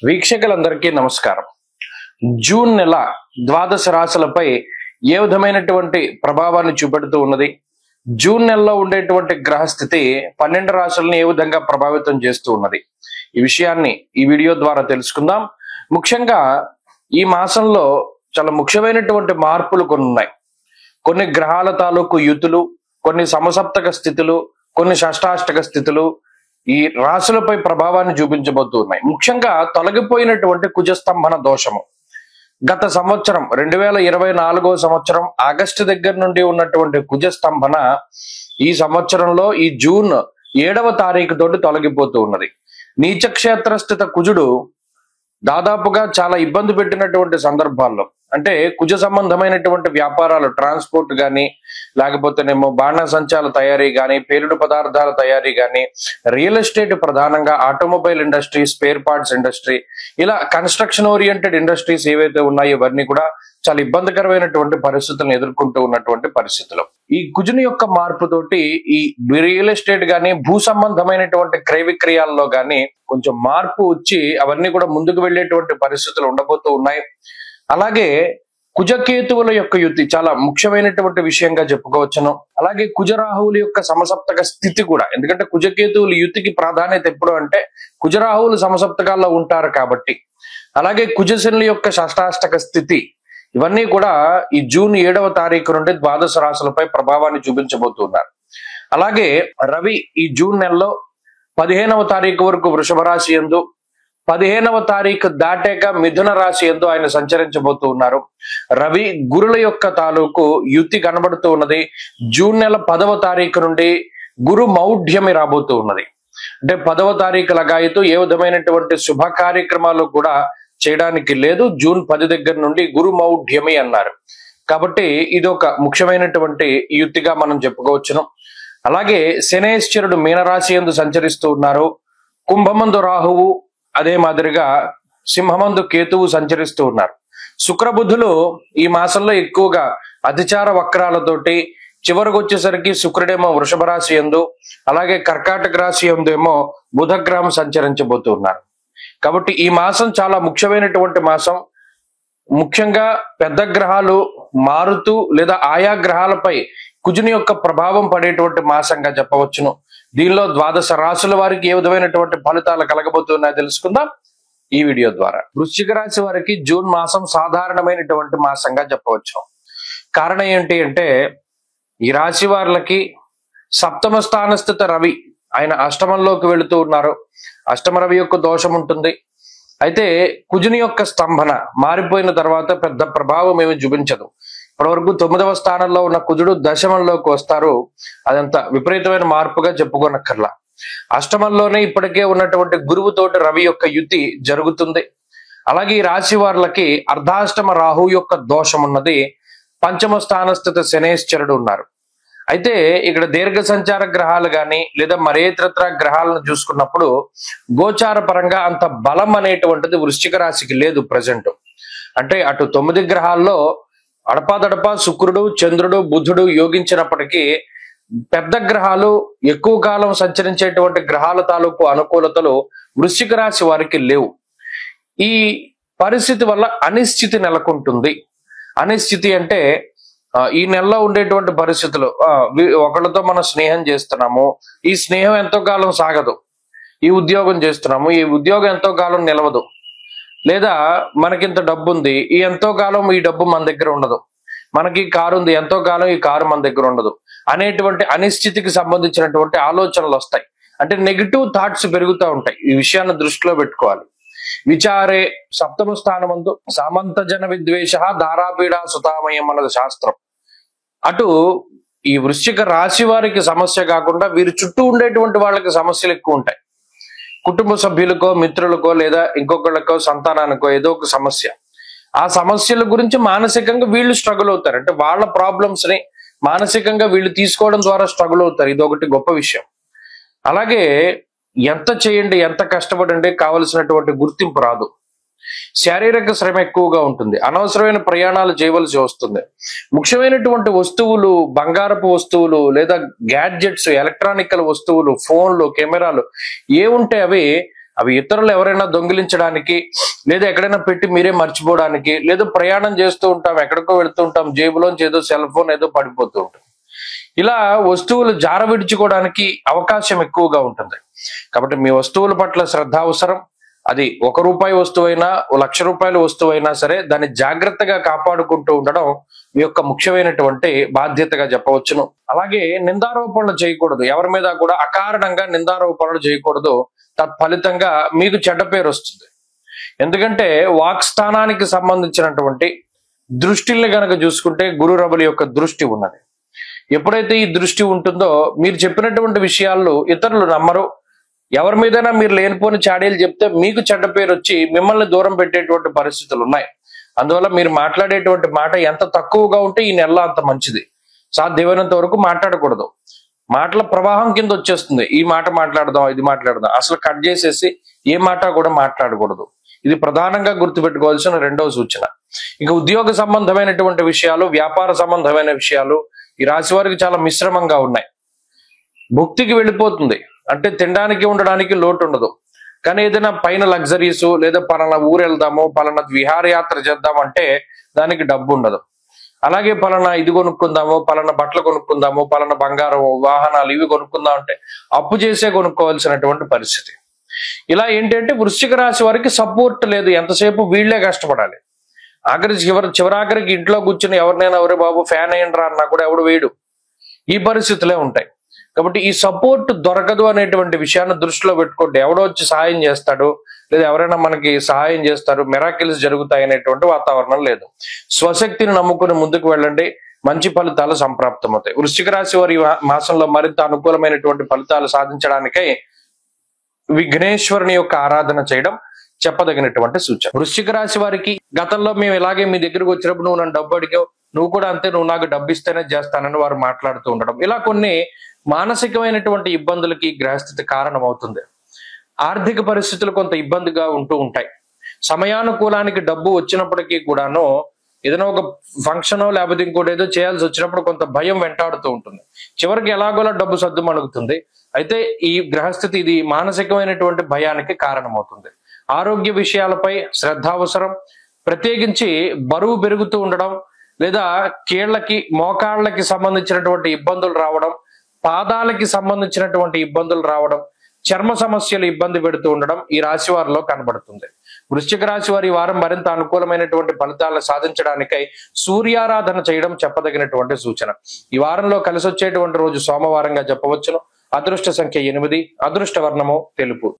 వీక్షకులందరికీ నమస్కారం. జూన్ నెల ద్వాదశ రాశులపై ఏ విధమైనటువంటి ప్రభావాన్ని చూపెడుతూ ఉన్నది, జూన్ నెలలో ఉండేటువంటి గ్రహస్థితి 12 రాశులను ఏ విధంగా ప్రభావితం చేస్తూ ఉన్నది, ఈ విషయాన్ని ఈ వీడియో ద్వారా తెలుసుకుందాం. ముఖ్యంగా ఈ మాసంలో చాలా ముఖ్యమైనటువంటి మార్పులు కొన్ని ఉన్నాయి. కొన్ని గ్రహాల తాలూకు యుతులు, కొన్ని సమసప్తక స్థితులు, కొన్ని షష్టాష్టక స్థితులు ఈ రాశులపై ప్రభావాన్ని చూపించబోతూ ఉన్నాయి. ముఖ్యంగా తొలగిపోయినటువంటి కుజస్తంభన దోషము గత సంవత్సరం 2024 సంవత్సరం ఆగస్టు దగ్గర నుండి ఉన్నటువంటి కుజస్తంభన ఈ సంవత్సరంలో ఈ జూన్ 7వ తారీఖు తోటి తొలగిపోతూ ఉన్నది. నీచక్షేత్రస్థిత కుజుడు దాదాపుగా చాలా ఇబ్బంది పెట్టినటువంటి సందర్భాల్లో, అంటే కుజ సంబంధమైనటువంటి వ్యాపారాలు, ట్రాన్స్పోర్ట్ కానీ, లేకపోతేనేమో బాణసంచాల తయారీ కానీ, పేలుడు పదార్థాల తయారీ కానీ, రియల్ ఎస్టేట్ ప్రధానంగా automobile industry, spare parts industry, ఇలా కన్స్ట్రక్షన్ ఓరియంటెడ్ ఇండస్ట్రీస్ ఏవైతే ఉన్నాయో ఇవన్నీ కూడా చాలా ఇబ్బందికరమైనటువంటి పరిస్థితులను ఎదుర్కొంటూ ఉన్నటువంటి పరిస్థితులు. ఈ కుజుని యొక్క మార్పుతోటి ఈ రియల్ ఎస్టేట్ గానీ, భూ సంబంధమైనటువంటి క్రయ విక్రయాల్లో గానీ కొంచెం మార్పు వచ్చి అవన్నీ కూడా ముందుకు వెళ్ళేటువంటి పరిస్థితులు ఉండబోతూ ఉన్నాయి. అలాగే కుజకేతువుల యొక్క యుతి చాలా ముఖ్యమైనటువంటి విషయంగా చెప్పుకోవచ్చును. అలాగే కుజరాహువుల యొక్క సమసప్తక స్థితి కూడా, ఎందుకంటే కుజకేతువుల యుతికి ప్రాధాన్యత ఎప్పుడు అంటే కుజరాహువులు సమసప్తకాల్లో ఉంటారు కాబట్టి. అలాగే కుజశనుల యొక్క షష్టాష్టక స్థితి, ఇవన్నీ కూడా ఈ జూన్ 7వ తారీఖు నుండి ద్వాదశ రాశులపై ప్రభావాన్ని చూపించబోతున్నారు. అలాగే రవి ఈ జూన్ నెలలో 15వ తారీఖు వరకు వృషభ రాశి యందు, 15వ తారీఖు దాటాక మిథున రాశి యందు ఆయన సంచరించబోతూ ఉన్నారు. రవి గురుల యొక్క తాలూకు యుతి కనబడుతూ ఉన్నది. జూన్ నెల 10వ తారీఖు నుండి గురు మౌఢ్యమి రాబోతూ ఉన్నది. అంటే 10వ తారీఖు లగాయతూ ఏ విధమైనటువంటి శుభ కార్యక్రమాలు కూడా చేయడానికి లేదు. జూన్ 10 దగ్గర నుండి గురు మౌఢ్యమి అన్నారు. కాబట్టి ఇది ఒక ముఖ్యమైనటువంటి యుతిగా మనం చెప్పుకోవచ్చును. అలాగే శనేశ్వరుడు మీనరాశి యందు సంచరిస్తూ ఉన్నారు. కుంభమందు రాహువు, అదే మాదిరిగా సింహమందు కేతువు సంచరిస్తూ ఉన్నారు. శుక్రబుధులు ఈ మాసంలో ఎక్కువగా అతిచార వక్రాలతోటి చివరికి వచ్చేసరికి శుక్రుడేమో వృషభ రాశి యందు, అలాగే కర్కాటక రాశి యందు ఏమో బుధగ్రహం సంచరించబోతూ ఉన్నారు. కాబట్టి ఈ మాసం చాలా ముఖ్యమైనటువంటి మాసం. ముఖ్యంగా పెద్ద గ్రహాలు మారుతూ లేదా ఆయా గ్రహాలపై కుజుని యొక్క ప్రభావం పడేటువంటి మాసంగా చెప్పవచ్చును. దీనిలో ద్వాదశ రాశుల వారికి ఏ విధమైనటువంటి ఫలితాలు కలగబోతున్నాయో తెలుసుకుందాం ఈ వీడియో ద్వారా. వృశ్చిక రాశి వారికి జూన్ మాసం సాధారణమైనటువంటి మాసంగా చెప్పవచ్చు. కారణం ఏంటి అంటే ఈ రాశి వారికి సప్తమ స్థానస్థిత రవి ఆయన అష్టమంలోకి వెళుతూ ఉన్నారు. అష్టమ రవి యొక్క దోషం ఉంటుంది. అయితే కుజుని యొక్క స్తంభన మారిపోయిన తర్వాత పెద్ద ప్రభావం ఏమి చూపించదు. ఇప్పటివరకు 9వ స్థానంలో ఉన్న కుజుడు దశమంలోకి వస్తారు. అదంత విపరీతమైన మార్పుగా చెప్పుకోనక్కర్లా. అష్టమంలోనే ఇప్పటికే ఉన్నటువంటి గురువుతోటి రవి యొక్క యుతి జరుగుతుంది. అలాగే ఈ రాశి వారికి అర్ధాష్టమ రాహు యొక్క దోషం ఉన్నది. పంచమ స్థానస్థిత శనేశ్వరుడు ఉన్నారు. అయితే ఇక్కడ దీర్ఘ సంచార గ్రహాలు కానీ లేదా మరేతరత్ర గ్రహాలను చూసుకున్నప్పుడు గోచార పరంగా అంత బలం అనేటువంటిది వృశ్చిక రాశికి లేదు ప్రజెంట్. అంటే అటు 9 గ్రహాల్లో అడపాదడపా శుక్రుడు, చంద్రుడు, బుధుడు యోగించినప్పటికీ పెద్ద గ్రహాలు, ఎక్కువ కాలం సంచరించేటువంటి గ్రహాల తాలూకు అనుకూలతలు వృశ్చిక రాశి వారికి లేవు. ఈ పరిస్థితి వల్ల అనిశ్చితి నెలకొంటుంది. అనిశ్చితి అంటే ఈ నెలలో ఉండేటువంటి పరిస్థితులు, ఒకళ్ళతో మనం స్నేహం చేస్తున్నాము, ఈ స్నేహం ఎంతో కాలం సాగదు. ఈ ఉద్యోగం చేస్తున్నాము, ఈ ఉద్యోగం ఎంతో కాలం నిలవదు. లేదా మనకింత డబ్బు ఉంది, ఈ ఎంతో కాలం ఈ డబ్బు మన దగ్గర ఉండదు. మనకి కారు ఉంది, ఎంతో కాలం ఈ కారు మన దగ్గర ఉండదు అనేటువంటి అనిశ్చితికి సంబంధించినటువంటి ఆలోచనలు వస్తాయి. అంటే నెగిటివ్ థాట్స్ పెరుగుతూ ఉంటాయి. ఈ విషయాన్ని దృష్టిలో పెట్టుకోవాలి. విచారే సప్తమ స్థానమందు సామంత జన విద్వేష దారాపీడా సుతామయం అన్నది శాస్త్రం. అటు ఈ వృశ్చిక రాశి వారికి సమస్య కాకుండా వీరి చుట్టూ ఉండేటువంటి వాళ్ళకి సమస్యలు ఎక్కువ ఉంటాయి. కుటుంబ సభ్యులకో, మిత్రులకో, లేదా ఇంకొకళ్ళకో, సంతానానికో ఏదో ఒక సమస్య. ఆ సమస్యల గురించి మానసికంగా వీళ్ళు స్ట్రగుల్ అవుతారు. అంటే వాళ్ళ ప్రాబ్లమ్స్ ని మానసికంగా వీళ్ళు తీసుకోవడం ద్వారా స్ట్రగుల్ అవుతారు. ఇది ఒకటి గొప్ప విషయం. అలాగే ఎంత చేయండి, ఎంత కష్టపడండి, కావలసినటువంటి గుర్తింపు రాదు. శారీరక శ్రమ ఎక్కువగా ఉంటుంది. అనవసరమైన ప్రయాణాలు చేయవలసి వస్తుంది. ముఖ్యమైనటువంటి వస్తువులు, బంగారపు వస్తువులు లేదా గ్యాడ్జెట్స్, ఎలక్ట్రానికల్ వస్తువులు, ఫోన్లు, కెమెరాలు ఏ ఉంటే అవి అవి ఇతరులు ఎవరైనా దొంగిలించడానికి, లేదా ఎక్కడైనా పెట్టి మీరే మర్చిపోవడానికి, లేదా ప్రయాణం చేస్తూ ఉంటాం, ఎక్కడికో వెళుతూ ఉంటాం, జేబులోంచి ఏదో సెల్ ఫోన్ ఏదో పడిపోతూ ఉంటుంది. ఇలా వస్తువులు జార విడుచుకోవడానికి అవకాశం ఎక్కువగా ఉంటుంది. కాబట్టి మీ వస్తువుల పట్ల శ్రద్ధ అవసరం. అది ₹1 వస్తువైనా, ₹1,00,000 వస్తువైనా సరే దాన్ని జాగ్రత్తగా కాపాడుకుంటూ ఉండడం మీ యొక్క ముఖ్యమైనటువంటి బాధ్యతగా చెప్పవచ్చును. అలాగే నిందారోపణలు చేయకూడదు. ఎవరి మీద కూడా అకారణంగా నిందారోపణలు చేయకూడదు. తత్ఫలితంగా మీకు చెడ్డ పేరు వస్తుంది. ఎందుకంటే వాక్స్థానానికి సంబంధించినటువంటి దృష్టిల్ని గనక చూసుకుంటే గురు రబుల యొక్క దృష్టి ఉన్నది. ఎప్పుడైతే ఈ దృష్టి ఉంటుందో మీరు చెప్పినటువంటి విషయాల్లో ఇతరులు నమ్మరు. ఎవరి మీదైనా మీరు లేనిపోని చాడీలు చెప్తే మీకు చెడ్డ పేరు వచ్చి మిమ్మల్ని దూరం పెట్టేటువంటి పరిస్థితులు ఉన్నాయి. అందువల్ల మీరు మాట్లాడేటువంటి మాట ఎంత తక్కువగా ఉంటే ఈ నెల అంత మంచిది. సాధ్యమైనంత వరకు మాట్లాడకూడదు. మాటల ప్రవాహం కింద వచ్చేస్తుంది. ఈ మాట మాట్లాడదాం, ఇది మాట్లాడదాం, అసలు కట్ చేసేసి ఏ మాట కూడా మాట్లాడకూడదు. ఇది ప్రధానంగా గుర్తుపెట్టుకోవాల్సిన రెండవ సూచన. ఇక ఉద్యోగ సంబంధమైనటువంటి విషయాలు, వ్యాపార సంబంధమైన విషయాలు ఈ రాశి వారికి చాలా మిశ్రమంగా ఉన్నాయి. భుక్తికి వెళ్ళిపోతుంది, అంటే తినడానికి ఉండడానికి లోటు ఉండదు. కానీ ఏదైనా పైన లగ్జరీస్, లేదా పలానా ఊరు వెళ్దాము, పలానా విహారయాత్ర చేద్దామంటే దానికి డబ్బు ఉండదు. అలాగే పలానా ఇది కొనుక్కుందాము, పలానా బట్టలు కొనుక్కుందాము, పలానా బంగారం, వాహనాలు ఇవి కొనుక్కుందాం అంటే అప్పు చేసే కొనుక్కోవాల్సినటువంటి పరిస్థితి. ఇలా ఏంటంటే వృశ్చిక రాశి వారికి సపోర్ట్ లేదు. ఎంతసేపు వీళ్లే కష్టపడాలి. చివరాఖరికి ఇంట్లో కూర్చుని ఎవరినైనా ఎవరే బాబు ఫ్యాన్ అయ్యండి రా అన్నా కూడా ఎవడు వేయడు. ఈ పరిస్థితులే ఉంటాయి. కాబట్టి ఈ సపోర్ట్ దొరకదు అనేటువంటి విషయాన్ని దృష్టిలో పెట్టుకోండి. ఎవడో వచ్చి సహాయం చేస్తాడు, లేదా ఎవరైనా మనకి సహాయం చేస్తారు, మిరాకిల్స్ జరుగుతాయి అనేటువంటి వాతావరణం లేదు. స్వశక్తిని నమ్ముకుని ముందుకు వెళ్ళండి. మంచి ఫలితాలు సంప్రాప్తమవుతాయి. వృశ్చిక రాశి వారి మాసంలో మరింత అనుకూలమైనటువంటి ఫలితాలు సాధించడానికై విఘ్నేశ్వరుని యొక్క ఆరాధన చేయడం చెప్పదగినటువంటి సూచన. వృశ్చిక రాశి వారికి గతంలో మేము ఇలాగే మీ దగ్గరకు వచ్చినప్పుడు నువ్వు నన్ను డబ్బు అడిగావు, నువ్వు కూడా అంతే, నువ్వు నాకు డబ్బు ఇస్తేనే చేస్తానని వారు మాట్లాడుతూ ఉండడం, ఇలా కొన్ని మానసికమైనటువంటి ఇబ్బందులకి గ్రహస్థితి కారణం అవుతుంది. ఆర్థిక పరిస్థితులు కొంత ఇబ్బందిగా ఉంటూ ఉంటాయి. సమయానుకూలానికి డబ్బు వచ్చినప్పటికీ కూడాను ఏదైనా ఒక ఫంక్షన్ లేకపోతే ఇంకోటి ఏదో చేయాల్సి వచ్చినప్పుడు కొంత భయం వెంటాడుతూ ఉంటుంది. చివరికి ఎలాగోలా డబ్బు సర్దు మణుగుతుంది. అయితే ఈ గ్రహస్థితి ఇది మానసికమైనటువంటి భయానికి కారణమవుతుంది. ఆరోగ్య విషయాలపై శ్రద్ధ అవసరం. ప్రత్యేకించి బరువు పెరుగుతూ ఉండడం, లేదా కీళ్లకి మోకాళ్ళకి సంబంధించినటువంటి ఇబ్బందులు రావడం, పాదాలకి సంబంధించినటువంటి ఇబ్బందులు రావడం, చర్మ సమస్యలు ఇబ్బంది పెడుతూ ఉండడం ఈ రాశి వారిలో కనబడుతుంది. వృశ్చిక రాశి వారి వారం మరింత అనుకూలమైనటువంటి ఫలితాలను సాధించడానికై సూర్యారాధన చేయడం చెప్పదగినటువంటి సూచన. ఈ వారంలో కలిసి వచ్చేటువంటి రోజు సోమవారంగా చెప్పవచ్చును. అదృష్ట సంఖ్య 8, అదృష్ట వర్ణము తెలుపు.